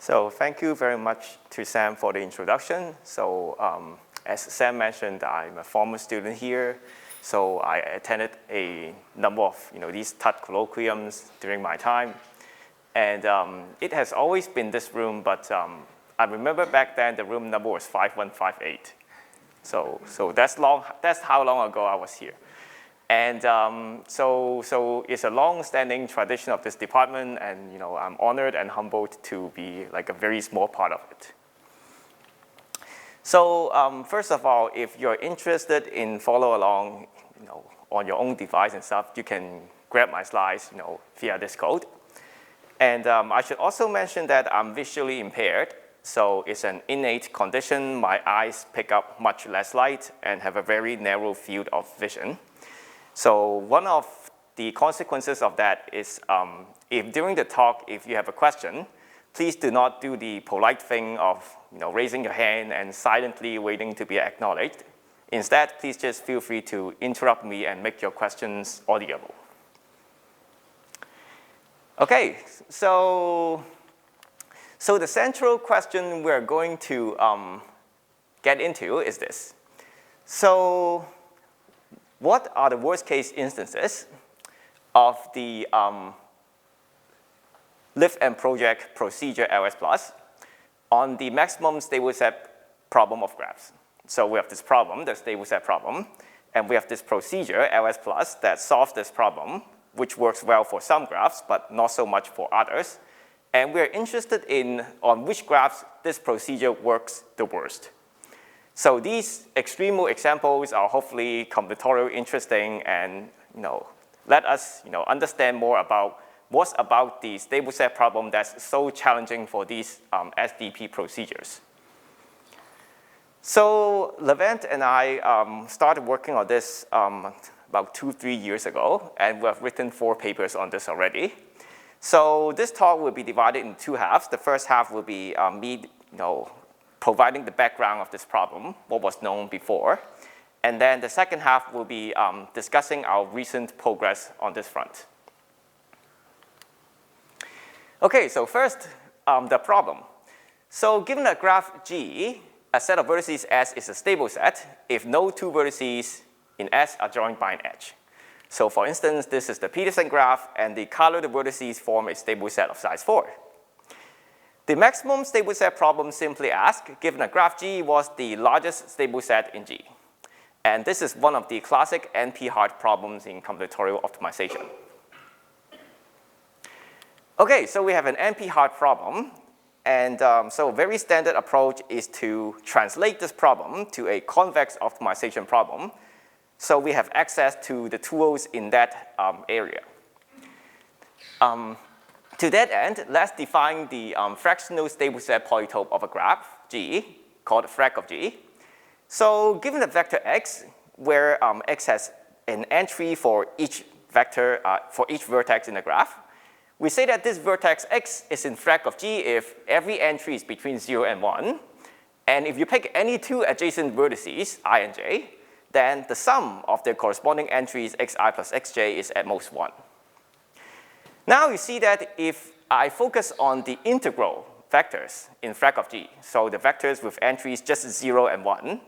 So thank you very much to Sam for the introduction. So as Sam mentioned, I'm a former student here. So I attended a number of these Tutte colloquiums during my time. And it has always been this room, but I remember back then the room number was 5158. So that's how long ago I was here. And so it's a long-standing tradition of this department, and I'm honored and humbled to be like a very small part of it. So first of all, if you're interested in follow along, on your own device and stuff, you can grab my slides, via this code. And I should also mention that I'm visually impaired, so it's an innate condition. My eyes pick up much less light and have a very narrow field of vision. So one of the consequences of that is if during the talk, if you have a question, please do not do the polite thing of raising your hand and silently waiting to be acknowledged. Instead, please just feel free to interrupt me and make your questions audible. Okay, so the central question we're going to get into is this. So what are the worst case instances of the live and project procedure LS plus on the maximum stable set problem of graphs? So we have this problem, the stable set problem, and we have this procedure LS plus that solves this problem, which works well for some graphs, but not so much for others. And we're interested in on which graphs this procedure works the worst. So these extreme examples are hopefully combinatorially interesting and let us understand more about what's about the stable set problem that's so challenging for these SDP procedures. So Levent and I started working on this about 2-3 years ago, and we have written 4 papers on this already. So this talk will be divided in 2 halves. The first half will be me providing the background of this problem, what was known before. And then the second half will be discussing our recent progress on this front. Okay, so first, the problem. So given a graph G, a set of vertices S is a stable set if no 2 vertices in S are joined by an edge. So for instance, this is the Peterson graph, and the colored vertices form a stable set of size 4. The maximum stable set problem simply asks, given a graph G, what's the largest stable set in G? And this is one of the classic NP-hard problems in combinatorial optimization. Okay, so we have an NP-hard problem. And so a very standard approach is to translate this problem to a convex optimization problem. So we have access to the tools in that area. To that end, let's define the fractional stable set polytope of a graph, G, called frac of G. So given a vector x, where x has an entry for each vector, for each vertex in the graph, we say that this vertex x is in frac of G if every entry is between 0 and 1. And if you pick any 2 adjacent vertices, I and j, then the sum of their corresponding entries, xi plus xj, is at most 1. Now you see that if I focus on the integral vectors in frac of G, so the vectors with entries just 0 and 1,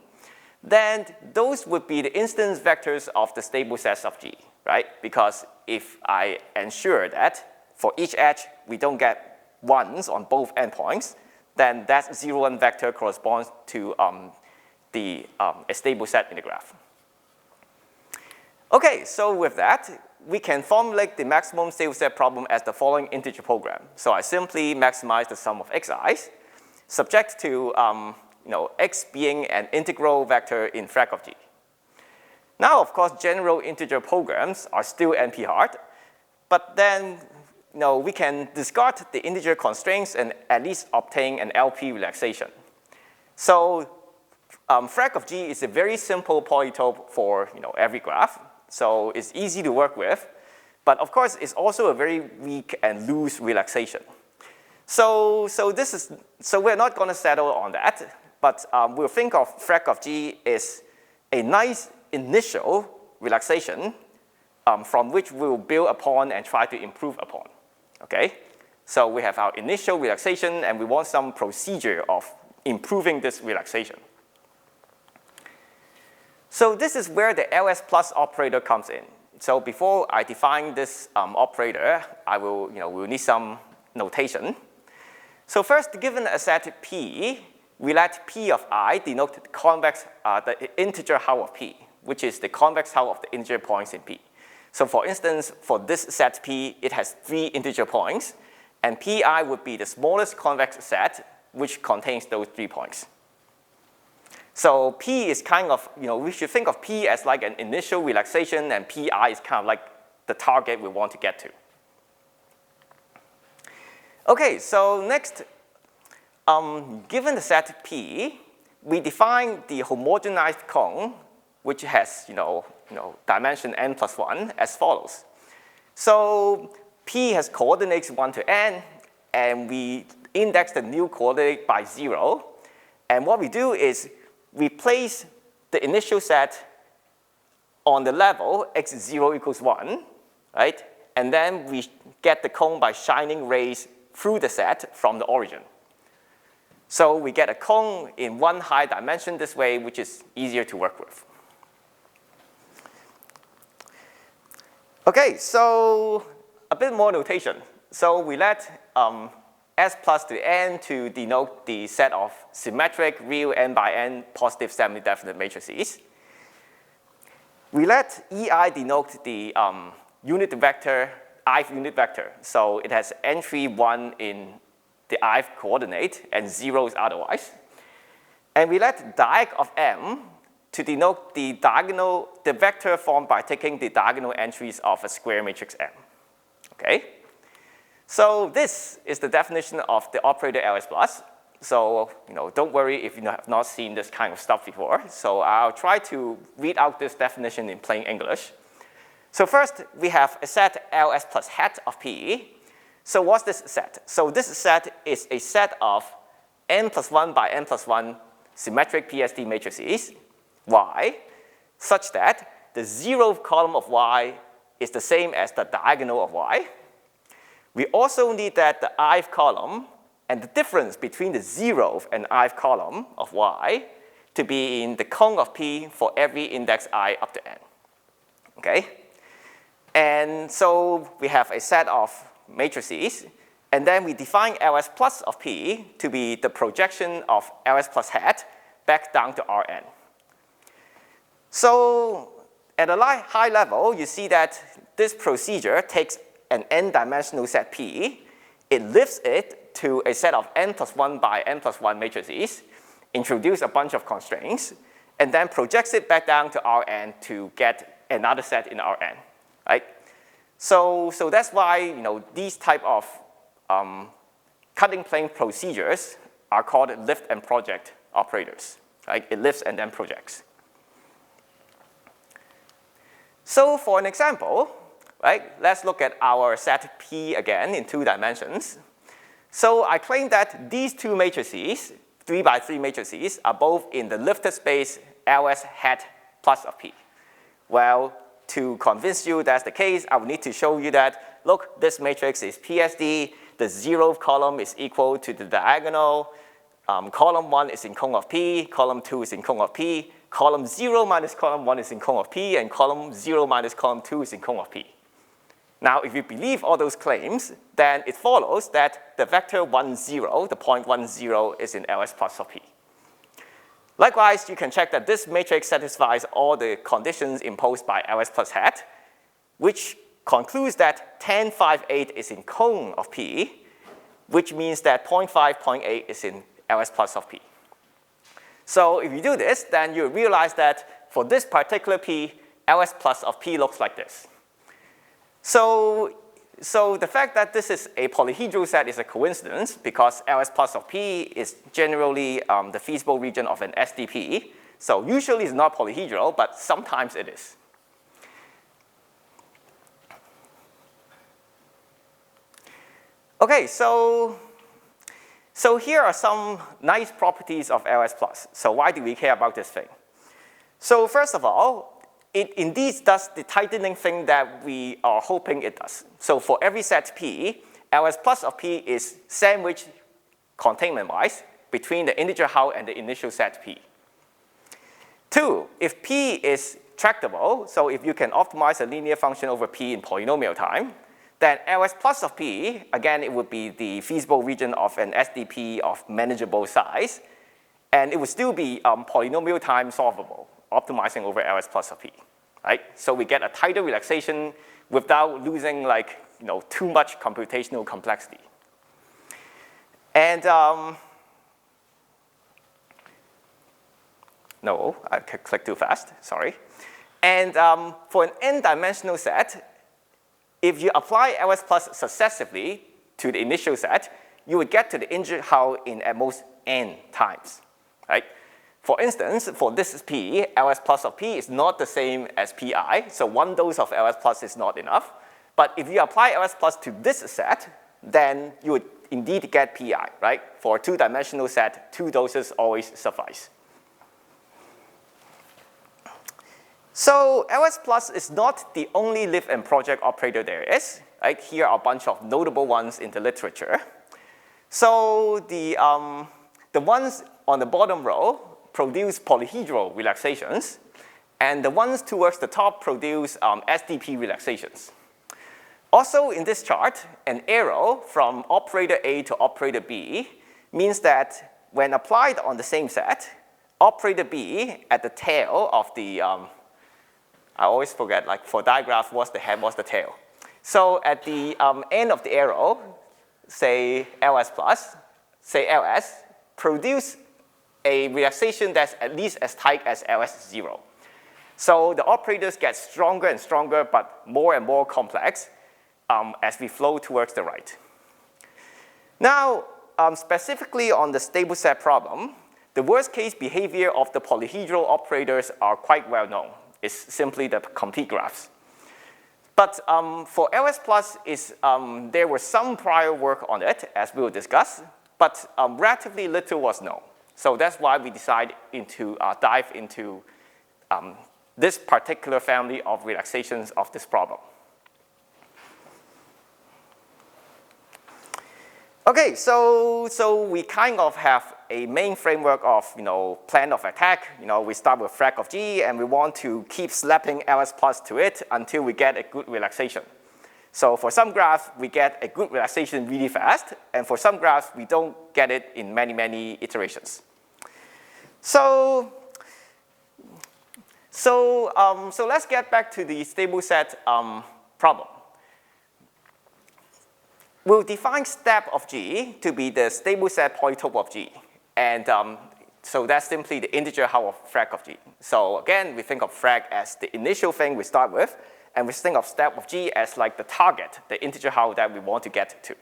then those would be the instance vectors of the stable sets of G, right? Because if I ensure that for each edge we don't get 1s on both endpoints, then that 0-1 vector corresponds to a stable set in the graph. Okay, so with that, we can formulate the maximum stable set problem as the following integer program. So I simply maximize the sum of xi's, subject to x being an integral vector in frac of G. Now, of course, general integer programs are still NP-hard, but then we can discard the integer constraints and at least obtain an LP relaxation. So frac of G is a very simple polytope for every graph. So it's easy to work with, but of course it's also a very weak and loose relaxation. So we're not going to settle on that, but we'll think of frac of G as a nice initial relaxation from which we'll build upon and try to improve upon. Okay, So we have our initial relaxation, and we want some procedure of improving this relaxation. So this is where the ls plus operator comes in. So before I define this operator, we'll need some notation. So first, given a set P, we let P of I denote the integer hull of P, which is the convex hull of the integer points in P. So for instance, for this set P, it has 3 integer points, and Pi would be the smallest convex set which contains those 3 points. So P is kind of, we should think of P as like an initial relaxation, and Pi is kind of like the target we want to get to. Okay, so next, given the set P, we define the homogenized cone, which has, dimension n plus 1 as follows. So P has coordinates 1 to n, and we index the new coordinate by 0. And what we do is we place the initial set on the level x0 equals 1, right? And then we get the cone by shining rays through the set from the origin. So we get a cone in 1 high dimension this way, which is easier to work with. Okay, so a bit more notation. So we let S plus to n to denote the set of symmetric, real n by n positive semi-definite matrices. We let EI denote the unit vector, ith unit vector. So it has entry 1 in the ith coordinate and 0 is otherwise. And we let diag of M to denote the vector formed by taking the diagonal entries of a square matrix M. Okay? So this is the definition of the operator ls plus. So don't worry if you have not seen this kind of stuff before. So I'll try to read out this definition in plain English. So first, we have a set ls plus hat of P. So what's this set? So this set is a set of n plus 1 by n plus 1 symmetric PSD matrices, Y, such that the 0th column of Y is the same as the diagonal of Y. We also need that the ith column and the difference between the 0th and ith column of Y to be in the cone of P for every index I up to n. Okay? And so we have a set of matrices, and then we define ls plus of P to be the projection of ls plus hat back down to Rn. So at a high level, you see that this procedure takes an n-dimensional set P, it lifts it to a set of n plus 1 by n plus 1 matrices, introduce a bunch of constraints, and then projects it back down to Rn to get another set in Rn, right? So that's why these type of cutting plane procedures are called lift and project operators, right? It lifts and then projects. So for an example, right, let's look at our set P again in 2 dimensions. So I claim that these 2 matrices, 3 by 3 matrices, are both in the lifted space ls hat plus of P. Well, to convince you that's the case, I will need to show you that, look, this matrix is PSD, the 0th column is equal to the diagonal, column 1 is in cone of P, column 2 is in cone of P, column 0 minus column 1 is in cone of P, and column 0 minus column 2 is in cone of P. Now, if you believe all those claims, then it follows that the vector 1, 0, the point 1, 0, is in ls plus of P. Likewise, you can check that this matrix satisfies all the conditions imposed by ls plus hat, which concludes that 10, 5, 8 is in cone of P, which means that 0.5, 0.8 is in ls plus of P. So if you do this, then you realize that for this particular P, ls plus of P looks like this. So the fact that this is a polyhedral set is a coincidence because ls plus of P is generally the feasible region of an SDP. So usually it's not polyhedral, but sometimes it is. Okay, so here are some nice properties of ls plus. So why do we care about this thing? So first of all, it indeed does the tightening thing that we are hoping it does. So for every set P, ls plus of p is sandwiched containment-wise between the integer how and the initial set p. 2, if p is tractable, so if you can optimize a linear function over p in polynomial time, then ls plus of p, again, it would be the feasible region of an SDP of manageable size, and it would still be polynomial time solvable, optimizing over ls plus of p, right? So we get a tighter relaxation without losing too much computational complexity. And no, I clicked too fast, sorry. And for an n-dimensional set, if you apply ls plus successively to the initial set, you would get to the integer how in at most n times, right? For instance, for this p, ls plus of p is not the same as pi, so one dose of ls plus is not enough. But if you apply ls plus to this set, then you would indeed get pi, right? For a two-dimensional set, 2 doses always suffice. So ls plus is not the only live and project operator there is, right? Here are a bunch of notable ones in the literature. So the ones on the bottom row produce polyhedral relaxations, and the ones towards the top produce SDP relaxations. Also in this chart, an arrow from operator A to operator B means that when applied on the same set, operator B at the tail of the I always forget, for digraph, what's the head, what's the tail. So at the end of the arrow, say ls plus, say ls, produce a relaxation that's at least as tight as ls0. So the operators get stronger and stronger, but more and more complex as we flow towards the right. Now, specifically on the stable set problem, the worst case behavior of the polyhedral operators are quite well known. It's simply the complete graphs. But for ls plus, there was some prior work on it, as we will discuss, but relatively little was known. So that's why we decided to dive into this particular family of relaxations of this problem. Okay, so we kind of have a main framework of plan of attack. We start with frag of g, and we want to keep slapping ls plus to it until we get a good relaxation. So for some graphs, we get a good relaxation really fast, and for some graphs, we don't get it in many, many iterations. So let's get back to the stable set problem. We'll define step of g to be the stable set polytope of g. And so that's simply the integer how of frag of g. So again, we think of frag as the initial thing we start with, and we think of step of g as like the target, the integer how that we want to get to.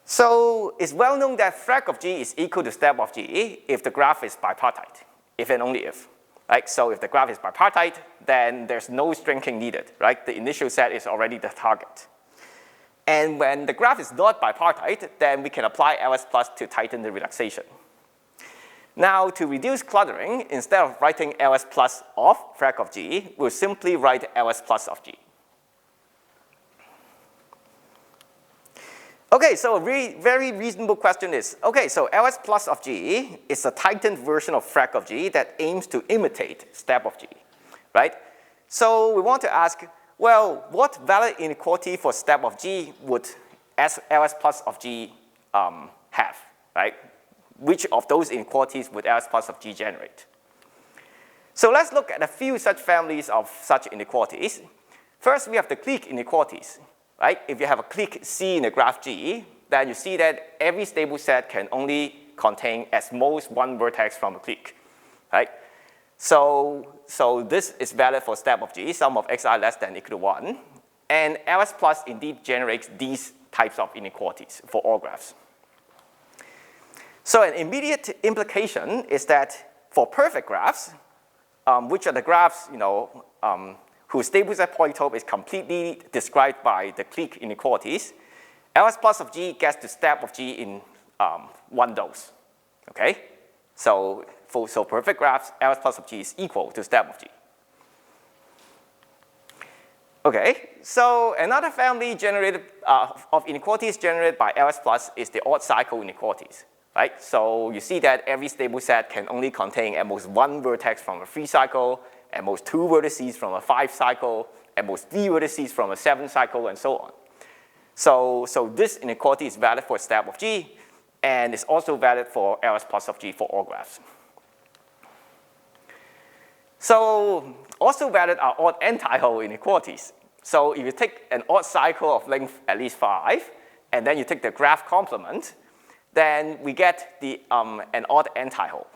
So it's well known that frag of g is equal to step of g if the graph is bipartite, if and only if. Right? So if the graph is bipartite, then there's no stringing needed. Right? The initial set is already the target. And when the graph is not bipartite, then we can apply ls plus to tighten the relaxation. Now, to reduce cluttering, instead of writing ls plus of frag of g, we'll simply write ls plus of g. Okay, so a very reasonable question is, okay, so ls plus of g is a tightened version of frag of g that aims to imitate step of g, right? So we want to ask, well, what valid inequality for step of g would ls plus of g have, right? Which of those inequalities would ls plus of g generate? So let's look at a few such families of such inequalities. First, we have the clique inequalities. Right? If you have a clique C in the graph G, then you see that every stable set can only contain at most one vertex from a clique. Right? So this is valid for step of G, sum of xi less than or equal to 1. And ls plus indeed generates these types of inequalities for all graphs. So an immediate implication is that for perfect graphs, which are the graphs whose stable set polytope is completely described by the clique inequalities, ls plus of g gets to step of g in one dose. Okay? So for perfect graphs, ls plus of g is equal to step of g. Okay, so another family generated of inequalities generated by LS plus is the odd cycle inequalities, right? So you see that every stable set can only contain at most one vertex from a 3 cycle, at most 2 vertices from a 5 cycle, at most 3 vertices from a 7 cycle, and so on. So this inequality is valid for a step of G, and it's also valid for LS plus of G for all graphs. So also valid are odd anti-hole inequalities. So if you take an odd cycle of length at least 5, and then you take the graph complement, then we get an odd anti-hole.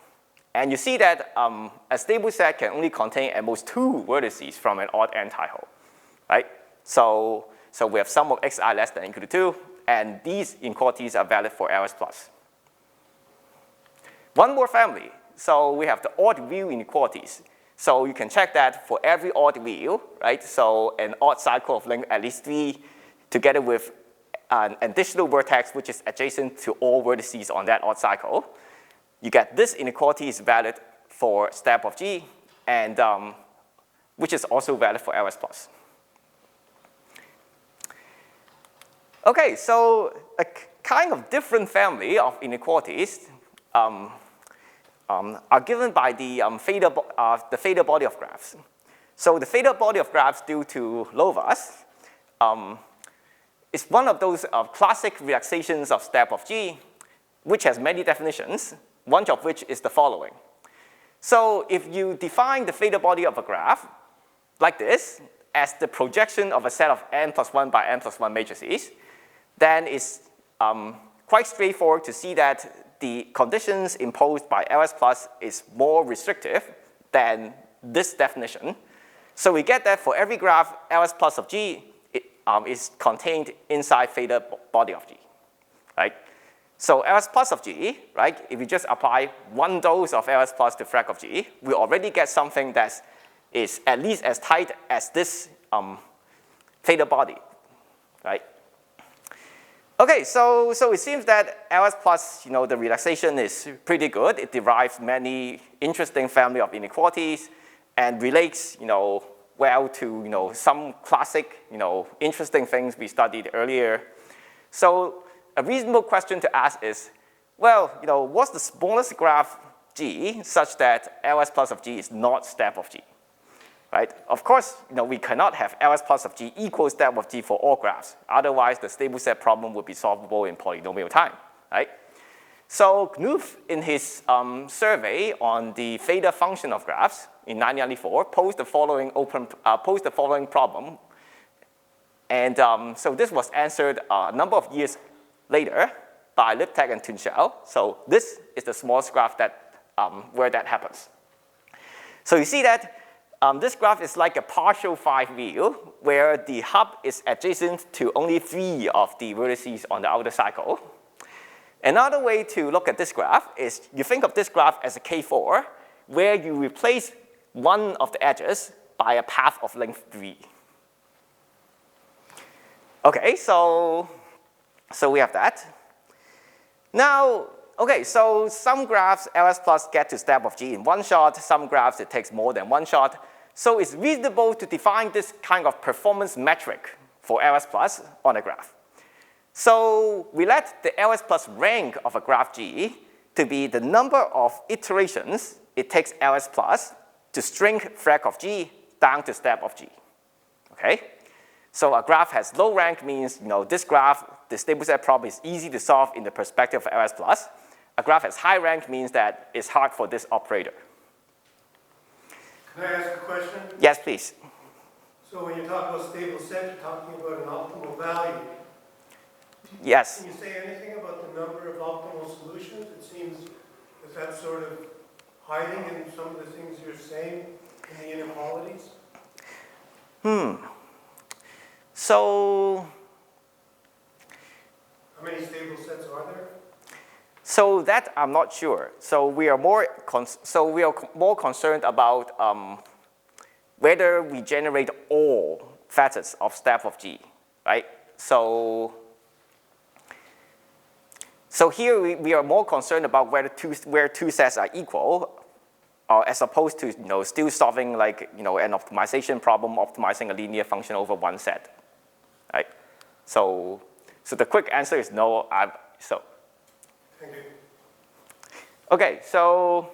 And you see that a stable set can only contain at most 2 vertices from an odd anti-hole, right? So we have sum of xi less than or equal to 2, and these inequalities are valid for LS plus. One more family. So we have the odd view inequalities. So you can check that for every odd view, right? So an odd cycle of length at least 3 together with an additional vertex which is adjacent to all vertices on that odd cycle. You get this inequality is valid for step of G, and which is also valid for LS plus. Okay, so a kind of different family of inequalities are given by the fader body of graphs. So the fader body of graphs due to Lovász is one of those classic relaxations of step of G, which has many definitions, one of which is the following. So if you define the fader body of a graph like this as the projection of a set of n plus 1 by n plus 1 matrices, then it's quite straightforward to see that the conditions imposed by LS plus is more restrictive than this definition. So we get that for every graph LS plus of G is contained inside fader body of G, right? So LS plus of G, right, if you just apply one dose of LS plus to frac of G, we already get something that is at least as tight as this fader body, right? Okay, so it seems that LS plus, the relaxation is pretty good. It derives many interesting family of inequalities and relates, well to, some classic, interesting things we studied earlier. So a reasonable question to ask is, well, what's the smallest graph G such that LS plus of G is not step of G? Right? Of course, we cannot have LS plus of G equals step of G for all graphs. Otherwise, the stable set problem would be solvable in polynomial time, right? So Knuth, in his survey on the fader function of graphs in 1994, posed the following problem. And so this was answered a number of years later by Liptek and Tunchel. So this is the smallest graph that, where that happens. So you see that this graph is like a partial 5 view where the hub is adjacent to only 3 of the vertices on the outer cycle. Another way to look at this graph is you think of this graph as a K4 where you replace one of the edges by a path of length 3. Okay, so we have that. Now, okay, so some graphs LS plus get to step of G in one shot. Some graphs it takes more than one shot. So it's reasonable to define this kind of performance metric for LS plus on a graph. So we let the LS plus rank of a graph G to be the number of iterations it takes LS plus to shrink frac of G down to step of G. Okay? So a graph has low rank means this graph, the stable set problem is easy to solve in the perspective of LS plus. A graph has high rank means that it's hard for this operator. Can I ask a question? Yes, please. So when you talk about stable set, you're talking about an optimal value. Yes. Can you say anything about the number of optimal solutions? It seems is that sort of hiding in some of the things you're saying in the inequalities? So how many stable sets are there? So that I'm not sure. So we are more concerned about whether we generate all facets of step of G, right? So here we are more concerned about where two sets are equal. as opposed to still solving like an optimization problem, optimizing a linear function over one set, right? So the quick answer is no. Thank you. Okay, so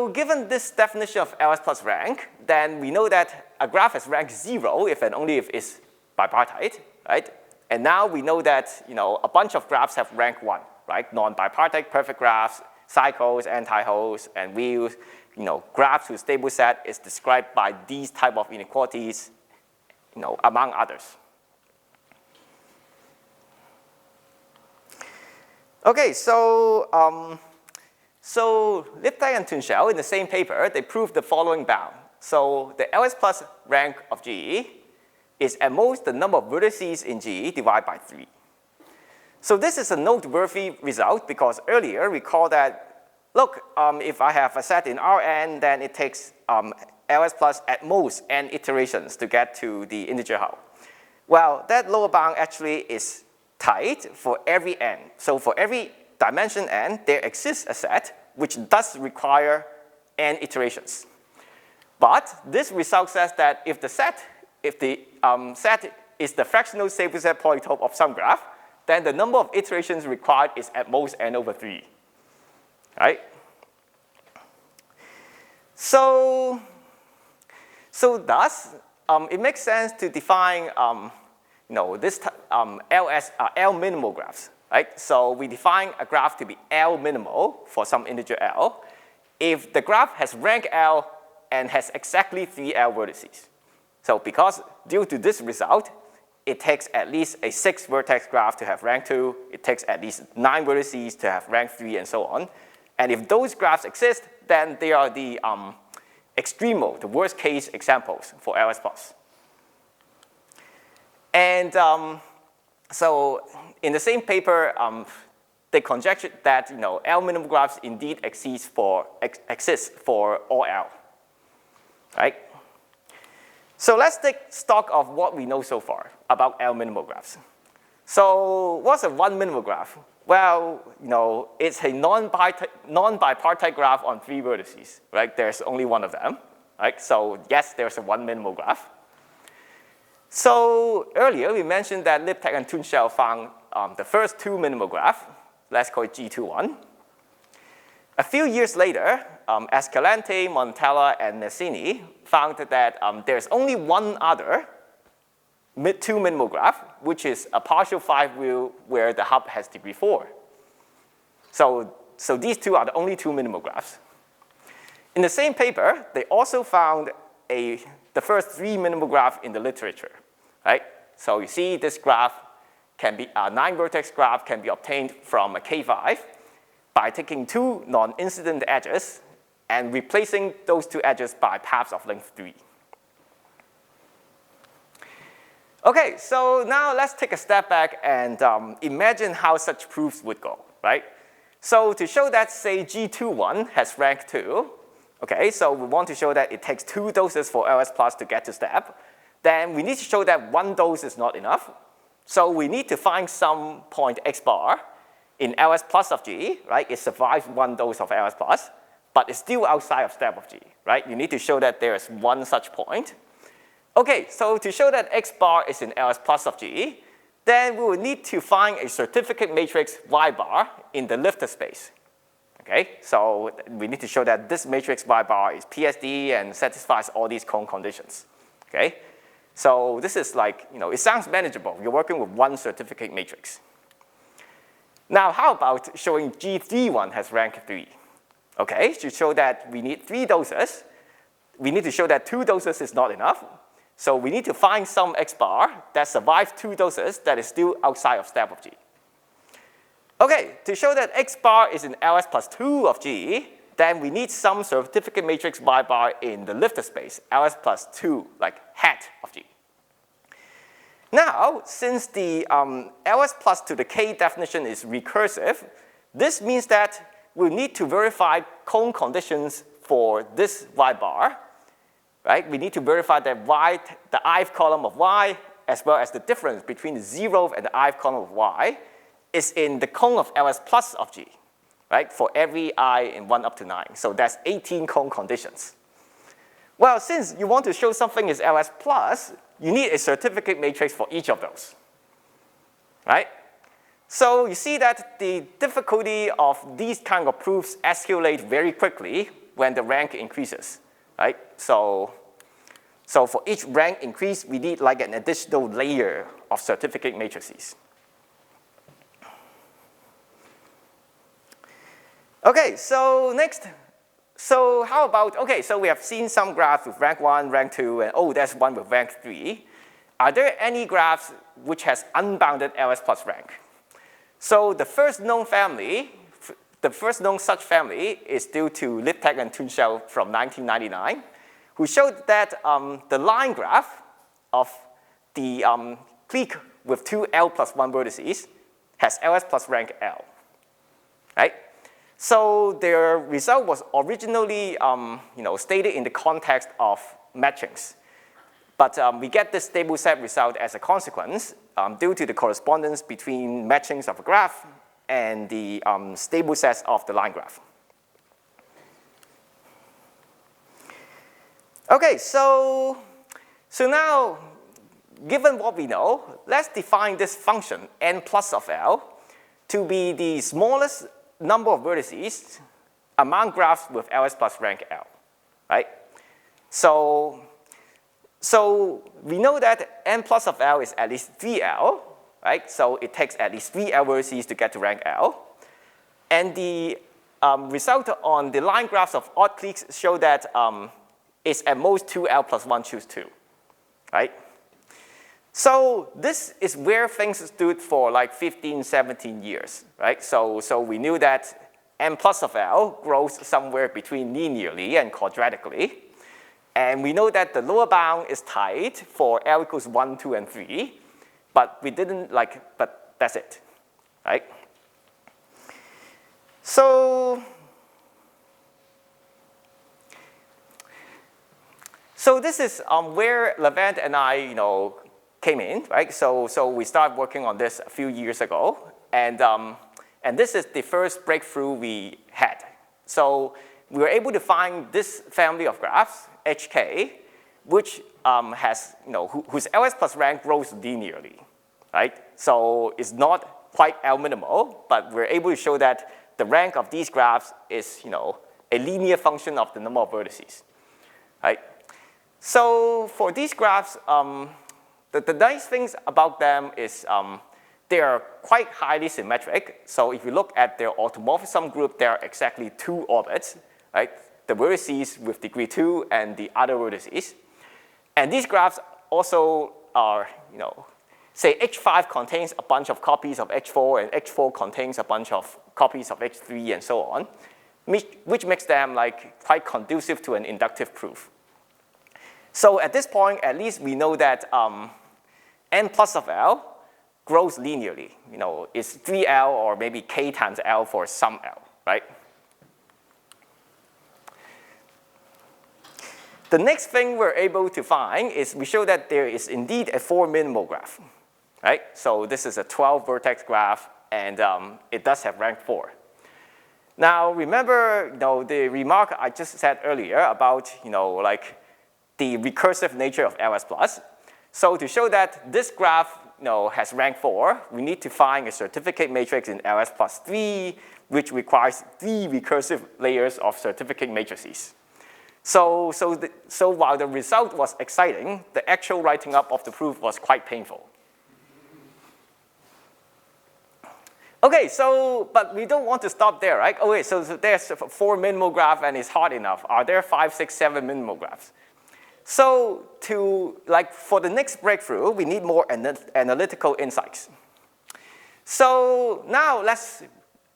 given this definition of LS plus rank, then we know that a graph has rank 0 if and only if it's bipartite, right? And now we know that a bunch of graphs have rank 1, right? Non-bipartite perfect graphs, cycles, anti-holes, and wheels. Graphs whose stable set is described by these type of inequalities, among others. Okay, so Liptak and Tunchel, in the same paper, they proved the following bound. So the LS plus rank of G is at most the number of vertices in G divided by 3. So this is a noteworthy result because earlier we called that, look, if I have a set in Rn, then it takes LS plus at most n iterations to get to the integer hull. Well, that lower bound actually is tight for every n. So for every dimension n, there exists a set which does require n iterations. But this result says that if the set is the fractional stable set polytope of some graph, then the number of iterations required is at most n over 3, right? So thus, it makes sense to define this L minimal graphs, right? So we define a graph to be L minimal for some integer L if the graph has rank L and has exactly 3 L vertices. So because due to this result, it takes at least a 6 vertex graph to have rank 2, it takes at least 9 vertices to have rank 3, and so on. And if those graphs exist, then they are the extremo, the worst case examples for LS plus. And so in the same paper, they conjectured that L minimal graphs indeed exist for all L, right? So let's take stock of what we know so far about L minimal graphs. So what's a one minimal graph? Well, it's a non-bipartite graph on 3 vertices, right? There's only one of them, right? So yes, there's a one minimal graph. So earlier we mentioned that Liptak and Tunchel found the first 2 minimal graph. Let's call it G21. A few years later, Escalante, Montella, and Messini found that there's only one other 2 minimal graph, which is a partial 5-wheel where the hub has degree 4. So these two are the only 2 minimal graphs. In the same paper, they also found the first 3 minimal graph in the literature, right? So you see this graph can be a 9-vertex graph can be obtained from a K5 by taking 2 non-incident edges and replacing those 2 edges by paths of length 3. Okay, so now let's take a step back and imagine how such proofs would go, right? So to show that, say, G21 has rank 2, okay, so we want to show that it takes 2 doses for LS plus to get to step, then we need to show that 1 dose is not enough. So we need to find some point x bar in LS plus of G, right? It survives 1 dose of LS plus, but it's still outside of step of G, right? You need to show that there is 1 such point. Okay, so to show that x bar is in LS plus of G, then we will need to find a certificate matrix y bar in the lifted space. Okay, so we need to show that this matrix y bar is PSD and satisfies all these cone conditions. Okay, so this is like, it sounds manageable. You're working with 1 certificate matrix. Now, how about showing G31 has rank 3? Okay, to show that we need 3 doses, we need to show that 2 doses is not enough. So we need to find some x bar that survives 2 doses that is still outside of step of G. Okay, to show that x bar is in LS plus 2 of G, then we need some certificate matrix y bar in the lifted space, LS plus 2, like hat of G. Now, since the LS plus to the k definition is recursive, this means that we'll need to verify cone conditions for this y bar. Right? We need to verify that y, the ith column of y, as well as the difference between the 0th and the ith column of y, is in the cone of LS plus of G. right, for every I in 1 up to 9. So that's 18 cone conditions. Well, since you want to show something is LS plus, you need a certificate matrix for each of those, right? So you see that the difficulty of these kind of proofs escalate very quickly when the rank increases, right? So for each rank increase, we need like an additional layer of certificate matrices. Okay, so next, so how about, okay, so we have seen some graphs with rank 1, rank 2, and oh, there's one with rank 3. Are there any graphs which has unbounded LS plus rank? So the first known family, the first known such family is due to Liptek and Tunshell from 1999, who showed that the line graph of the clique with 2 L plus 1 vertices has LS plus rank L, right? So their result was originally stated in the context of matchings. But we get this stable set result as a consequence due to the correspondence between matchings of a graph and the stable sets of the line graph. Okay, so now, given what we know, let's define this function, n plus of L, to be the smallest number of vertices among graphs with LS plus rank L, right? So we know that n plus of L is at least 3L, right? So it takes at least 3L vertices to get to rank L. And the result on the line graphs of odd cliques show that it's at most 2L plus 1 choose 2, right? So this is where things stood for like 15, 17 years, right? So we knew that n plus of L grows somewhere between linearly and quadratically. And we know that the lower bound is tight for L equals 1, 2, and 3, but we didn't but that's it, right? So this is where Levent and I, came in, right? So we started working on this a few years ago, and this is the first breakthrough we had. So we were able to find this family of graphs, HK, which has, whose LS plus rank grows linearly, right? So it's not quite L minimal, but we're able to show that the rank of these graphs is, a linear function of the number of vertices, right? So for these graphs, the nice things about them is they are quite highly symmetric. So if you look at their automorphism group, there are exactly 2 orbits, right? The vertices with degree 2 and the other vertices. And these graphs also are, say H5 contains a bunch of copies of H4, and H4 contains a bunch of copies of H3, and so on, which makes them quite conducive to an inductive proof. So at this point, at least we know that n plus of L grows linearly. It's 3L or maybe k times L for some L, right? The next thing we're able to find is we show that there is indeed a 4 minimal graph, right? So this is a 12 vertex graph, and it does have rank 4. Now remember, the remark I just said earlier about, the recursive nature of LS plus. So to show that this graph has rank 4, we need to find a certificate matrix in LS plus 3, which requires 3 recursive layers of certificate matrices. So while the result was exciting, the actual writing up of the proof was quite painful. Okay, but we don't want to stop there, right? Okay, so there's a 4 minimal graph and it's hard enough. Are there 5, 6, 7 minimal graphs? So for the next breakthrough, we need more analytical insights. So now let's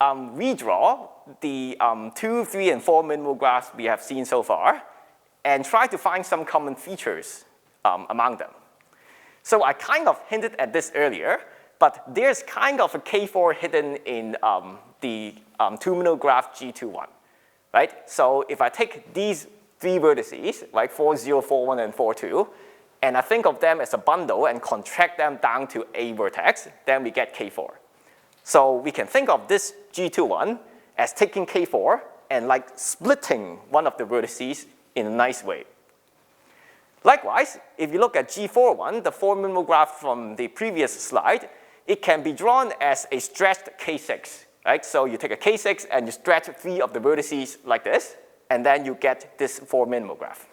redraw the 2, 3, and 4 minimal graphs we have seen so far and try to find some common features among them. So I kind of hinted at this earlier, but there's kind of a K4 hidden in the 2 minimal graph G21, right? So if I take these 3 vertices, like 4, 0, 4, 1, and 4, 2, and I think of them as a bundle and contract them down to a vertex, then we get K4. So we can think of this G21 as taking K4 and like splitting one of the vertices in a nice way. Likewise, if you look at G41, the 4 minimal graph from the previous slide, it can be drawn as a stretched K6, right? So you take a K6 and you stretch 3 of the vertices like this, and then you get this 4 minimal graph.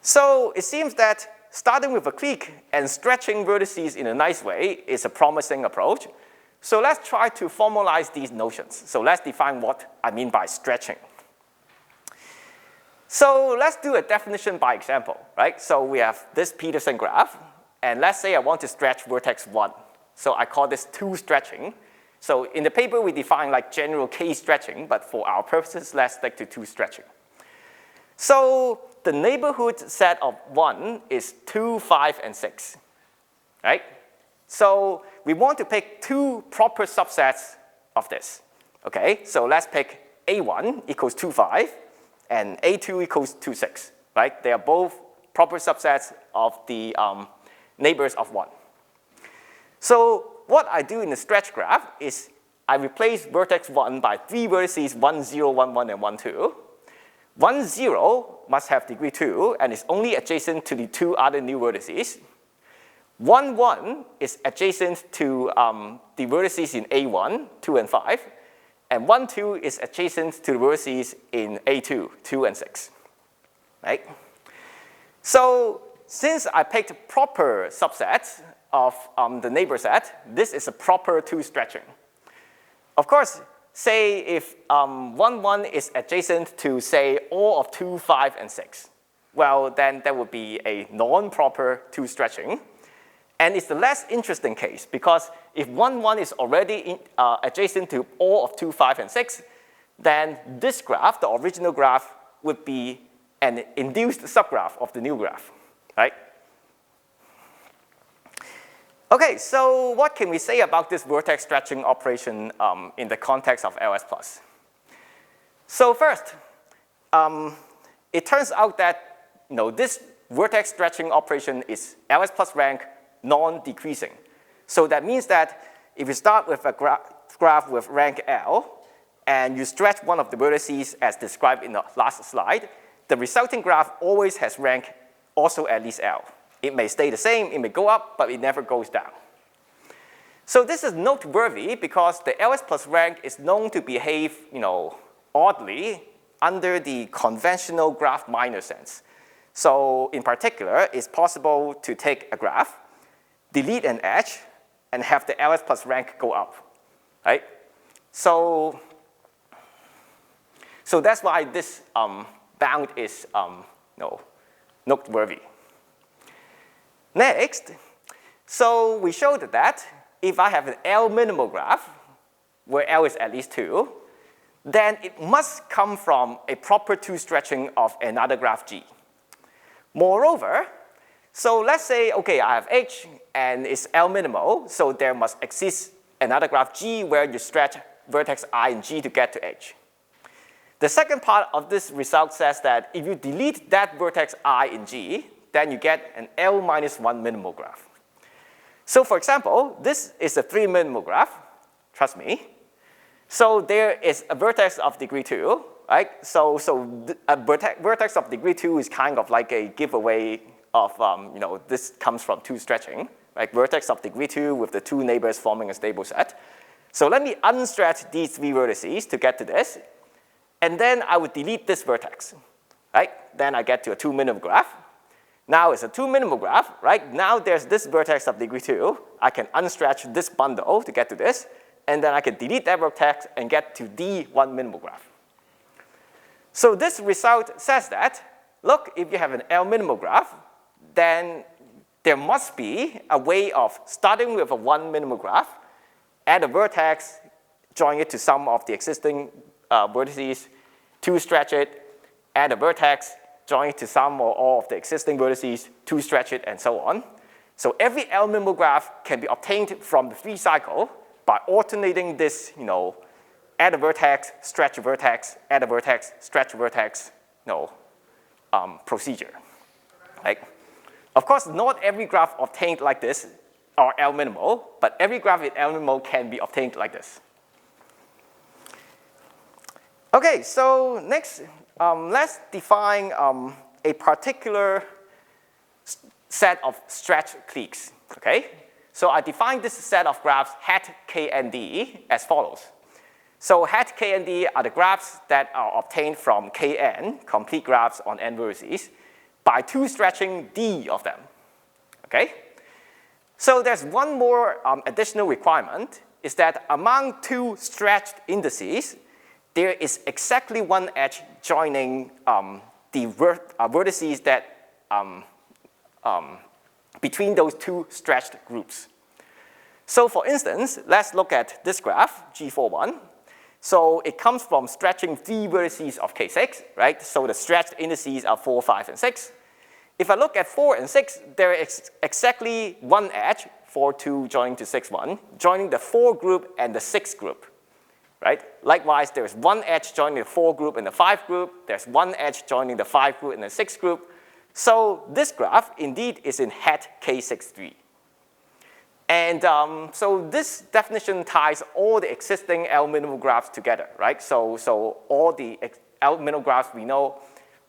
So it seems that starting with a clique and stretching vertices in a nice way is a promising approach. So let's try to formalize these notions. So let's define what I mean by stretching. So let's do a definition by example, right? So we have this Peterson graph, and let's say I want to stretch vertex 1. So I call this 2 stretching. So in the paper, we define like general K stretching, but for our purposes, let's stick to 2 stretching. So the neighborhood set of 1 is 2, 5, and 6, right? So we want to pick 2 proper subsets of this, okay? So let's pick A1 equals 2, 5, and A2 equals 2, 6, right? They are both proper subsets of the neighbors of 1. So what I do in the stretch graph is I replace vertex 1 by 3 vertices 1, 0, 1, 1, and 1, 2. 1, 0 must have degree 2 and is only adjacent to the 2 other new vertices. 1, 1 is adjacent to the vertices in A1, 2, and 5. And 1, 2 is adjacent to the vertices in A2, 2, and 6, right? So since I picked proper subsets of the neighbor set, this is a proper 2 stretching. Of course, say if 1, 1 is adjacent to, say, all of 2, 5, and 6, well, then that would be a non-proper 2 stretching. And it's the less interesting case, because if 1, 1 is already adjacent to all of 2, 5, and 6, then this graph, the original graph, would be an induced subgraph of the new graph, right? Okay, so what can we say about this vertex stretching operation in the context of LS+? So first, it turns out that this vertex stretching operation is LS+ rank non-decreasing. So that means that if you start with a graph with rank L, and you stretch one of the vertices as described in the last slide, the resulting graph always has rank also at least L. It may stay the same, it may go up, but it never goes down. So this is noteworthy because the LS+ rank is known to behave, oddly under the conventional graph minor sense. So in particular, it's possible to take a graph, delete an edge, and have the LS+ rank go up, right? So that's why this bound is noteworthy. Next, so we showed that if I have an L minimal graph, where L is at least 2, then it must come from a proper 2 stretching of another graph G. Moreover, so let's say, okay, I have H and it's L minimal, so there must exist another graph G where you stretch vertex I and G to get to H. The second part of this result says that if you delete that vertex I in G, then you get an L minus 1 minimal graph. So for example, this is a 3 minimal graph, trust me. So there is a vertex of degree 2, right? So a vertex of degree 2 is kind of like a giveaway of, this comes from 2 stretching, right? Vertex of degree 2 with the 2 neighbors forming a stable set. So let me unstretch these 3 vertices to get to this. And then I would delete this vertex, right? Then I get to a 2 minimal graph. Now it's a 2 minimal graph, right? Now there's this vertex of degree 2. I can unstretch this bundle to get to this. And then I can delete that vertex and get to the 1 minimal graph. So this result says that, look, if you have an L minimal graph, then there must be a way of starting with a 1 minimal graph, add a vertex, join it to some of the existing vertices, 2 stretch it, add a vertex, join it to some or all of the existing vertices, 2 stretch it, and so on. So every L minimal graph can be obtained from the 3 cycle by alternating this, add a vertex, stretch a vertex, add a vertex, stretch a vertex, procedure, right? Of course, not every graph obtained like this are L minimal, but every graph with L minimal can be obtained like this. Okay, so next, let's define a particular set of stretch cliques, okay? So I define this set of graphs hat K and D as follows. So hat K and D are the graphs that are obtained from Kn, complete graphs on n vertices, by 2 stretching D of them, okay? So there's one more additional requirement, is that among 2 stretched indices, there is exactly one edge joining the vertices that between those 2 stretched groups. So for instance, let's look at this graph, G41. So it comes from stretching 3 vertices of K6, right? So the stretched indices are 4, 5, and 6. If I look at 4 and 6, there is exactly one edge, 4, 2 joining to 6, 1, joining the 4 group and the 6 group, right? Likewise, there's one edge joining the 4 group and the 5 group. There's one edge joining the 5 group and the 6 group. So this graph indeed is in hat K63. And so this definition ties all the existing L minimal graphs together, right? So all the L minimal graphs we know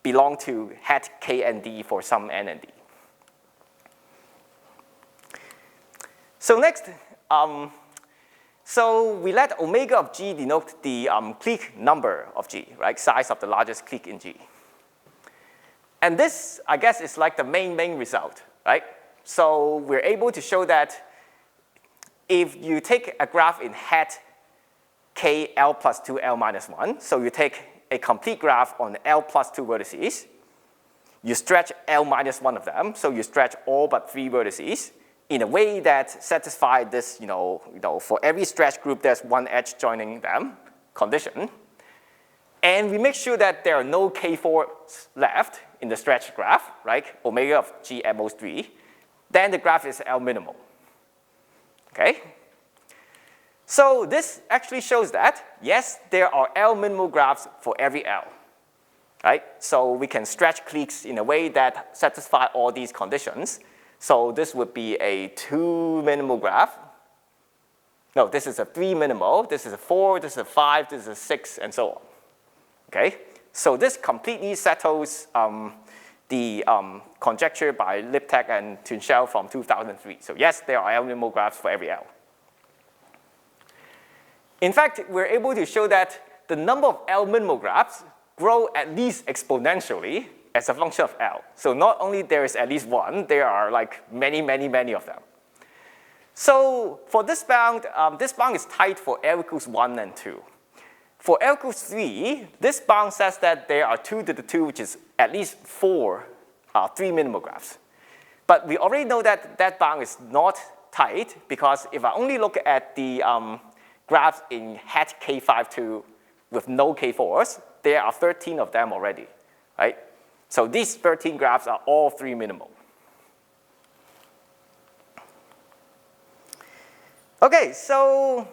belong to hat K and D for some n and D. So next, so we let omega of G denote the clique number of G, right? Size of the largest clique in G. And this, I guess, is like the main result, right? So we're able to show that if you take a graph in hat K L plus 2 L minus 1, so you take a complete graph on L plus 2 vertices, you stretch L minus 1 of them, so you stretch all but 3 vertices in a way that satisfies this, for every stretch group, there's one edge joining them condition. And we make sure that there are no K4s left in the stretch graph, right? Omega of G at most 3. Then the graph is L minimal. Okay? So this actually shows that, yes, there are L minimal graphs for every L, right? So we can stretch cliques in a way that satisfy all these conditions. So this would be a 2 minimal graph. No, this is a 3 minimal, this is a 4, this is a 5, this is a 6, and so on. Okay? So this completely settles the conjecture by Liptek and Tunchel from 2003. So yes, there are L minimal graphs for every L. In fact, we're able to show that the number of L minimal graphs grow at least exponentially as a function of L. So not only there is at least one, there are like many of them. So for this bound is tight for L equals 1 and 2. For L equals 3, this bound says that there are 2 to the 2, which is at least 4 3 minimal graphs. But we already know that that bound is not tight, because if I only look at the graphs in hat K52 with no K4s, there are 13 of them already, right? So these 13 graphs are all 3 minimal. Okay, so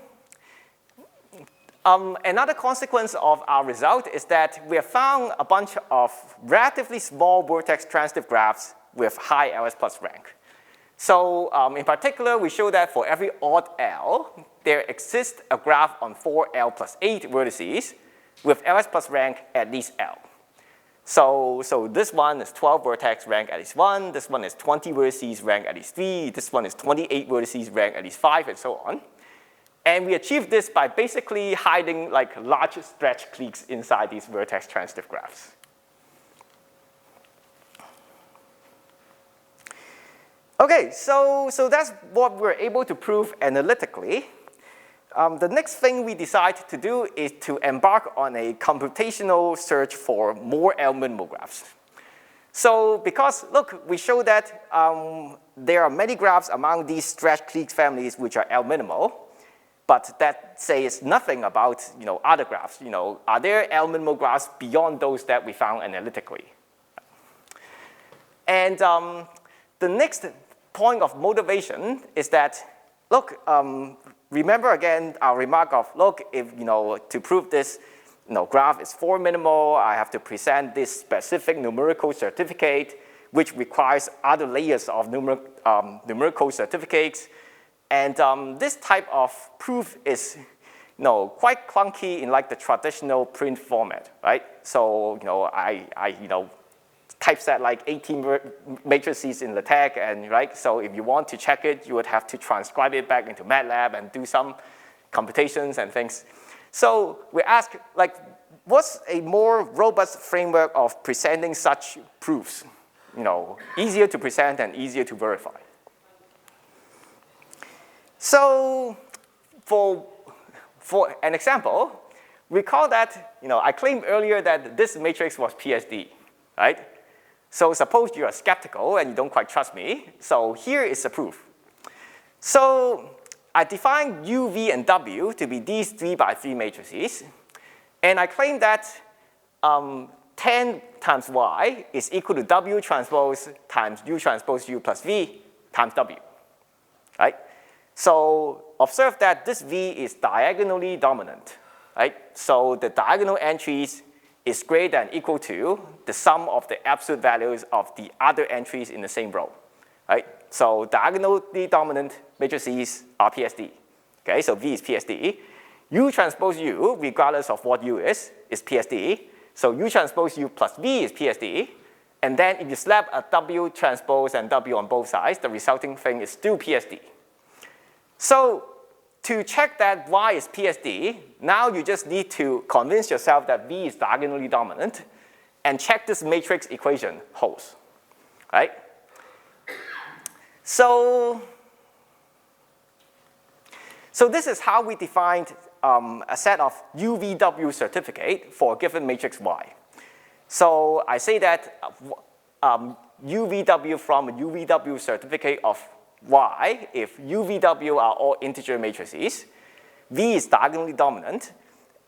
another consequence of our result is that we have found a bunch of relatively small vertex transitive graphs with high LS plus rank. So in particular, we show that for every odd L, there exists a graph on 4 L plus 8 vertices with LS plus rank at least L. So this one is 12 vertex rank at least 1, this one is 20 vertices rank at least 3, this one is 28 vertices rank at least 5, and so on. And we achieve this by basically hiding like large stretch cliques inside these vertex transitive graphs. Okay, so that's what we're able to prove analytically. The next thing we decide to do is to embark on a computational search for more L minimal graphs. So because, look, we show that there are many graphs among these stretch clique families which are L minimal, but that says nothing about other graphs. Are there L minimal graphs beyond those that we found analytically? And the next point of motivation is that, look, remember again our remark of, look, if to prove this graph is 4 minimal, I have to present this specific numerical certificate, which requires other layers of numerical certificates. And this type of proof is quite clunky in like the traditional print format, right? So, I typeset like 18 matrices in LaTeX, and right, so if you want to check it, you would have to transcribe it back into MATLAB and do some computations and things. So we ask, like, what's a more robust framework of presenting such proofs? Easier to present and easier to verify. So for an example, recall that, I claimed earlier that this matrix was PSD, right? So suppose you are skeptical and you don't quite trust me. So here is the proof. So I define U, V, and W to be these 3x3 matrices. And I claim that 10 times Y is equal to W transpose times U transpose U plus V times W, right? So observe that this V is diagonally dominant, right? So the diagonal entries is greater than or equal to the sum of the absolute values of the other entries in the same row, right? So diagonally dominant matrices are PSD, okay? So V is PSD. U transpose U, regardless of what U is PSD. So U transpose U plus V is PSD. And then if you slap a W transpose and W on both sides, the resulting thing is still PSD. So to check that Y is PSD, now you just need to convince yourself that V is diagonally dominant and check this matrix equation holds, right? So this is how we defined a set of UVW certificate for a given matrix Y. So I say that UVW from a UVW certificate of Y, if UVW are all integer matrices, V is diagonally dominant,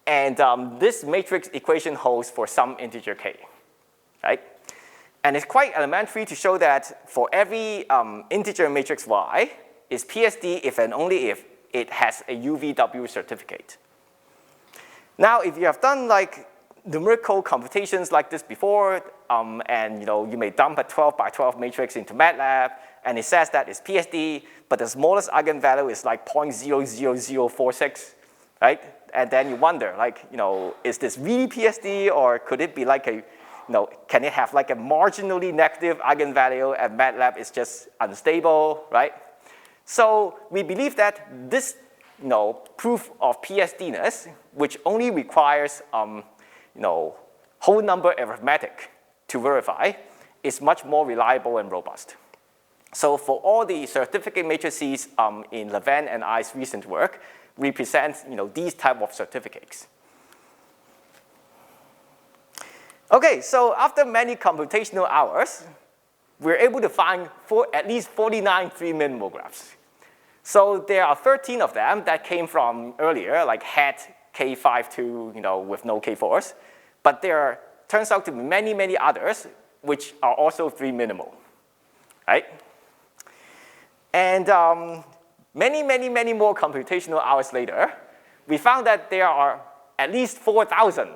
and this matrix equation holds for some integer K, right? And it's quite elementary to show that for every integer matrix Y is PSD if and only if it has a UVW certificate. Now, if you have done like numerical computations like this before, and you may dump a 12 by 12 matrix into MATLAB, and it says that it's PSD, but the smallest eigenvalue is like 0.00046, right? And then you wonder, like, is this really PSD, or could it be like a, can it have like a marginally negative eigenvalue, and MATLAB is just unstable, right? So we believe that this, proof of PSD-ness, which only requires, whole number arithmetic to verify, is much more reliable and robust. So for all the certificate matrices in Levin and I's recent work, we present these type of certificates. Okay, so after many computational hours, we're able to find at least 49 3-min graphs. So there are 13 of them that came from earlier, like hat K52, with no K4s. But there turns out to be many, many others which are also 3-minimal, right? And many, many, many more computational hours later, we found that there are at least 4,000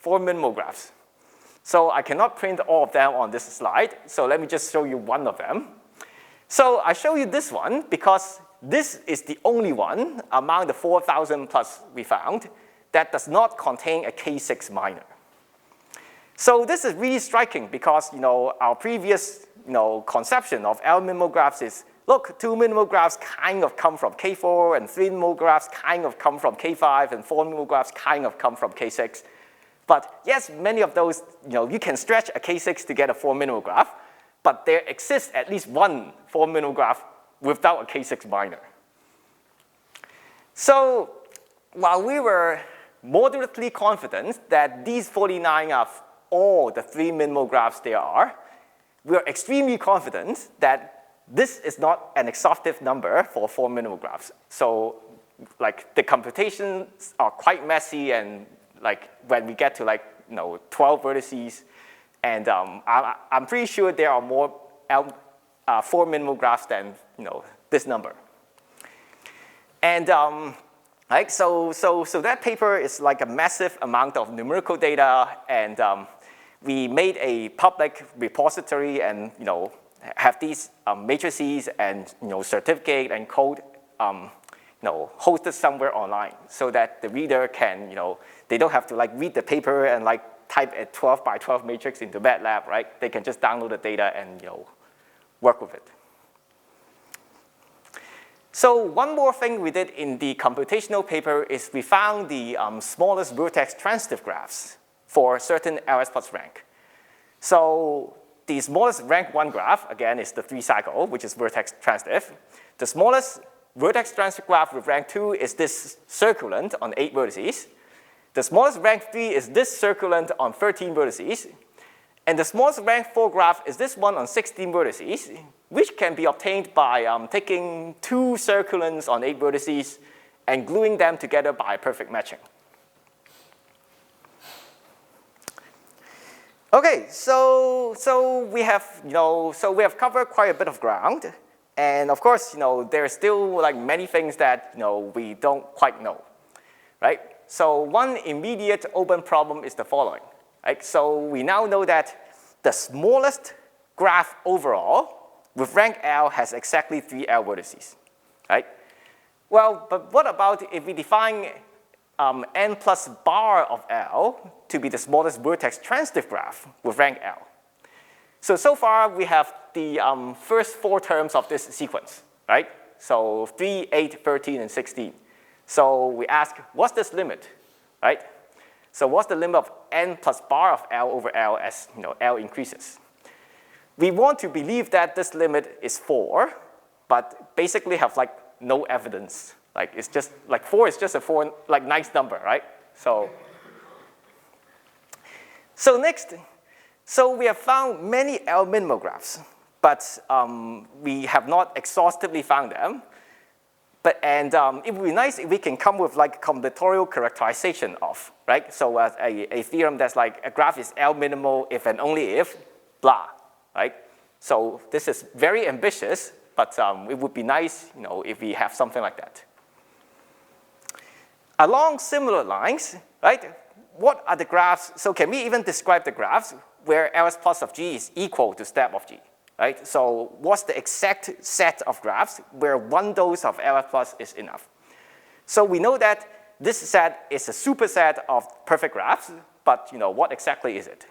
4-minimal graphs. So I cannot print all of them on this slide, so let me just show you one of them. So I show you this one because this is the only one among the 4,000 plus we found that does not contain a K6 minor. So this is really striking because our previous conception of L-minimal graphs is, look, 2-minimal graphs kind of come from K4, and 3-minimal graphs kind of come from K5, and 4-minimal graphs kind of come from K6. But yes, many of those, you can stretch a K6 to get a 4-minimal graph, but there exists at least one 4-minimal graph without a K6 minor. So while we were moderately confident that these 49 are all the 3-minimal graphs there are, we are extremely confident that this is not an exhaustive number for 4-minimal graphs. So like the computations are quite messy, and like when we get to 12 vertices, and I'm pretty sure there are more 4-minimal graphs than this number. And so that paper is like a massive amount of numerical data, and we made a public repository and have these matrices and certificate and code hosted somewhere online so that the reader can, they don't have to like read the paper and like type a 12 by 12 matrix into MATLAB, right? They can just download the data and, work with it. So one more thing we did in the computational paper is we found the smallest vertex transitive graphs for certain LS plus rank. So the smallest rank 1 graph, again, is the 3 cycle, which is vertex transitive. The smallest vertex transitive graph with rank 2 is this circulant on 8 vertices. The smallest rank 3 is this circulant on 13 vertices. And the smallest rank 4 graph is this one on 16 vertices, which can be obtained by taking 2 circulants on 8 vertices and gluing them together by perfect matching. Okay, so we have, we have covered quite a bit of ground. And of course, there are still like many things that, we don't quite know, right? So one immediate open problem is the following. Right? So we now know that the smallest graph overall with rank L has exactly 3 L vertices. Right? Well, but what about if we define n plus bar of L to be the smallest vertex transitive graph with rank L? So far we have the first 4 terms of this sequence, right? So 3, 8, 13, and 16. So we ask, what's this limit, right? So what's the limit of n plus bar of L over L as L increases? We want to believe that this limit is 4, but basically have like no evidence. Like it's just like 4 is just a nice number, right? So next, so we have found many L minimal graphs, but we have not exhaustively found them. It would be nice if we can come with like combinatorial characterization of, right? So a theorem that's like a graph is L minimal if and only if, blah, right? So this is very ambitious, but it would be nice, if we have something like that. Along similar lines, right? What are the graphs? So can we even describe the graphs where LS plus of G is equal to step of G? Right? So what's the exact set of graphs where 1 dose of LS plus is enough? So we know that this set is a superset of perfect graphs, but what exactly is it?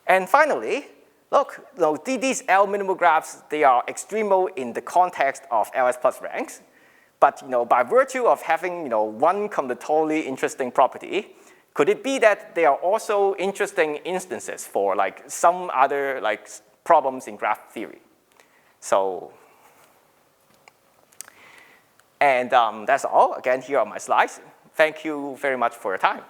And finally, look, these L minimal graphs, they are extremo in the context of LS plus ranks, but by virtue of having one combinatorially interesting property, could it be that there are also interesting instances for like some other like problems in graph theory? So, and that's all. Again, here are my slides. Thank you very much for your time.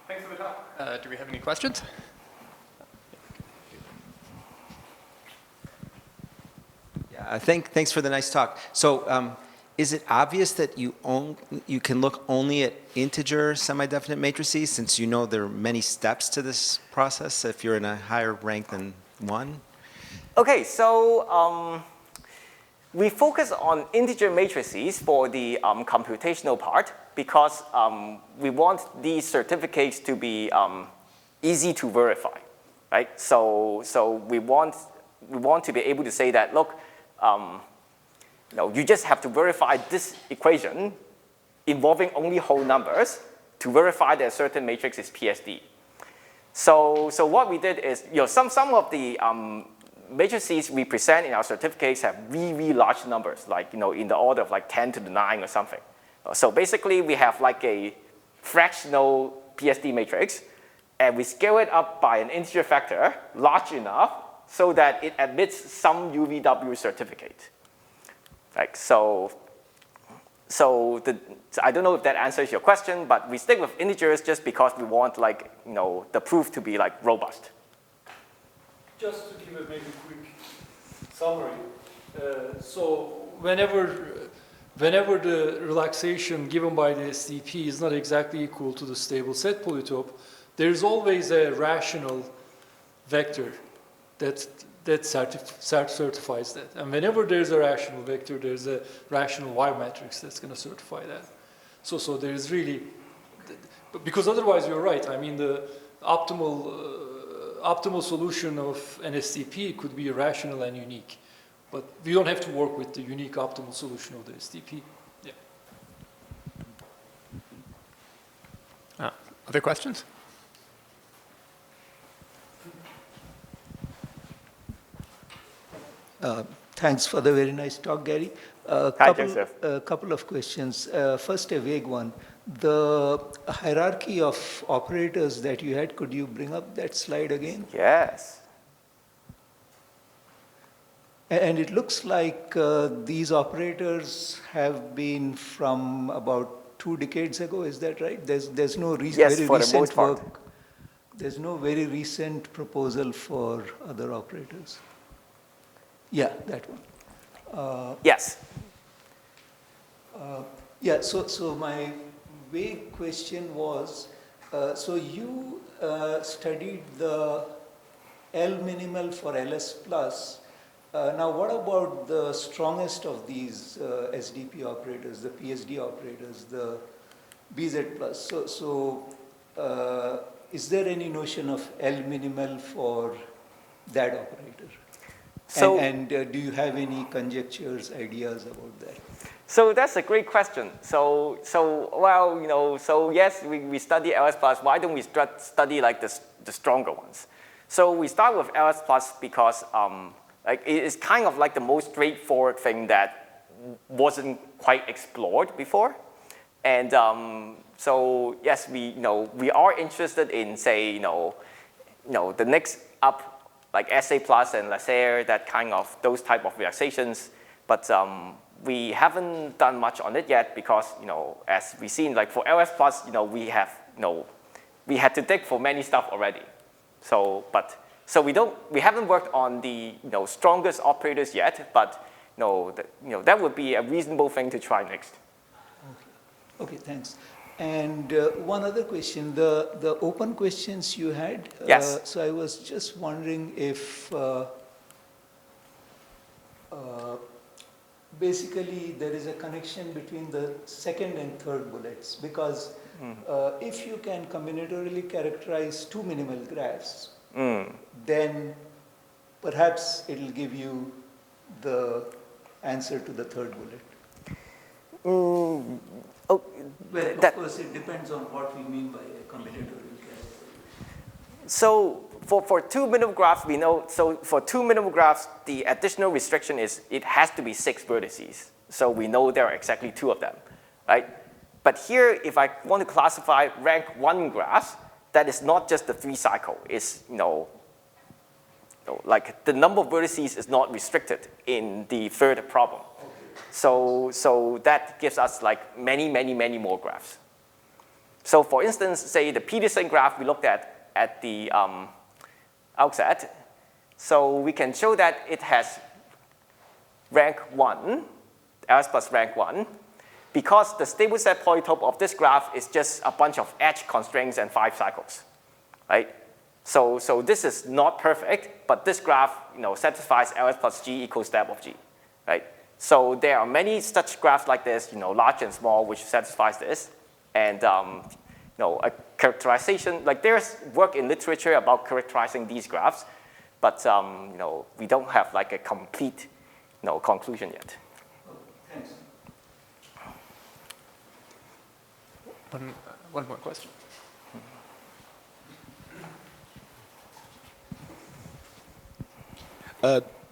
Thanks for the talk. Do we have any questions? Thanks for the nice talk. So is it obvious that you can look only at integer semi-definite matrices since there are many steps to this process if you're in a higher rank than 1? Okay, so we focus on integer matrices for the computational part because we want these certificates to be easy to verify, right? So we want to be able to say that, look, you just have to verify this equation involving only whole numbers to verify that a certain matrix is PSD. So what we did is, some of the matrices we present in our certificates have really large numbers, like in the order of like 10 to the 9 or something. So basically, we have like a fractional PSD matrix, and we scale it up by an integer factor large enough so that it admits some UVW certificate. Like, so I don't know if that answers your question, but we stick with integers just because we want the proof to be like robust. Just to give a maybe quick summary. So whenever the relaxation given by the SDP is not exactly equal to the stable set polytope, there is always a rational vector that certifies that. And whenever there's a rational vector, there's a rational Y matrix that's going to certify that. So there is really because otherwise you're right. I mean, the optimal solution of an SDP could be rational and unique, but we don't have to work with the unique optimal solution of the SDP. Yeah. Other questions? Thanks for the very nice talk, Gary. Hi, Joseph. A couple of questions. First, a vague one. The hierarchy of operators that you had, could you bring up that slide again? Yes. And it looks like these operators have been from about 2 decades ago, is that right? There's no Yes, very for the recent most part. work. There's no very recent proposal for other operators. Yeah, that one. Yes. Yeah, so my vague question was, so you studied the L minimal for LS plus. Now what about the strongest of these SDP operators, the PSD operators, the BZ plus? So is there any notion of L minimal for that operator? So- And do you have any conjectures, ideas about that? So that's a great question. So well, yes, we study LS plus. Why don't we study like the stronger ones? So we start with LS plus because like it's kind of like the most straightforward thing that wasn't quite explored before. And so yes, we are interested in, say, the next up, like SA plus and Lasserre, that kind of, those type of relaxations. But we haven't done much on it yet because, as we've seen, like for LS plus, we had to dig for many stuff already. So we haven't worked on the strongest operators yet, but that would be a reasonable thing to try next. Okay, thanks. And one other question, the open questions you had. Yes. So I was just wondering if basically there is a connection between the second and third bullets, because if you can combinatorially characterize 2 minimal graphs, then perhaps it will give you the answer to the third bullet. Well, of course, it depends on what we mean by a combinatorial characterization. So for 2 minimal graphs, we know, so for 2 minimal graphs, the additional restriction is it has to be 6 vertices. So we know there are exactly 2 of them, right? But here, if I want to classify rank 1 graphs, that is not just the 3 cycle. It's, like the number of vertices is not restricted in the third problem. So that gives us like many more graphs. So for instance, say the Peterson graph we looked at the outset. So we can show that it has rank 1, LS plus rank 1, because the stable set polytope of this graph is just a bunch of edge constraints and 5 cycles, right? So this is not perfect, but this graph satisfies LS plus G equals step of G, right? So there are many such graphs like this, large and small, which satisfies this. And a characterization, like there's work in literature about characterizing these graphs, but we don't have like a complete conclusion yet. Thanks. One more question.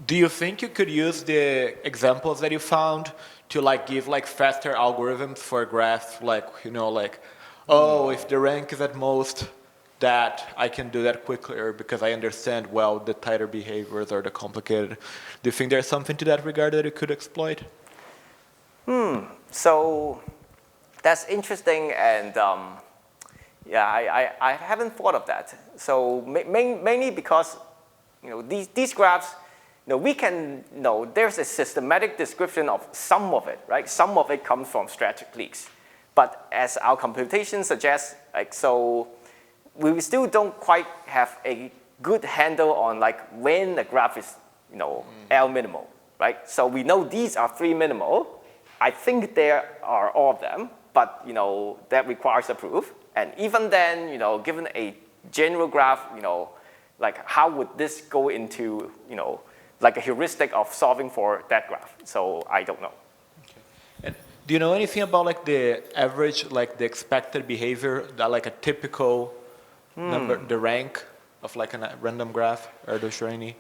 Do you think you could use the examples that you found to like give like faster algorithms for a graph, like oh, if the rank is at most that, I can do that quicker because I understand well the tighter behaviors or the complicated. Do you think there's something to that regard that you could exploit? So that's interesting, and yeah, I haven't thought of that. So mainly because these graphs, we can there's a systematic description of some of it, right? Some of it comes from static leaks, but as our computation suggests, like so, we still don't quite have a good handle on like when the graph is L minimal, right? So we know these are 3 minimal. I think there are all of them, but that requires a proof. And even then, given a general graph, like how would this go into, like a heuristic of solving for that graph? So I don't know. And do you know anything about like the average, like the expected behavior, that like a typical number, the rank of like a random graph, Erdo-Shreni?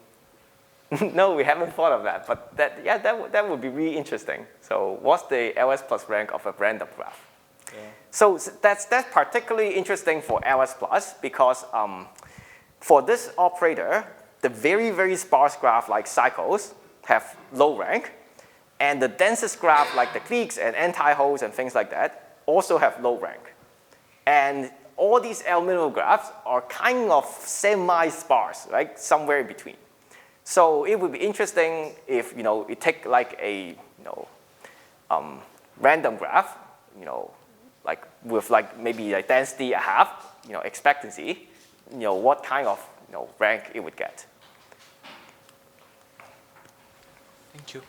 No, we haven't thought of that, but that would be really interesting. So what's the LS plus rank of a random graph? Yeah. So that's particularly interesting for LS plus because for this operator, the very, very sparse graph like cycles have low rank, and the densest graph like the cliques and anti-holes and things like that also have low rank. And all these L minimal graphs are kind of semi-sparse, right? Somewhere in between. So it would be interesting if you take like a random graph, like with like maybe like density a half, expectancy, what kind of rank it would get. Thank you.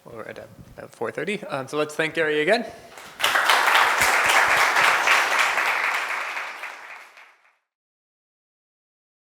We're at about 4:30, so let's thank Gary again.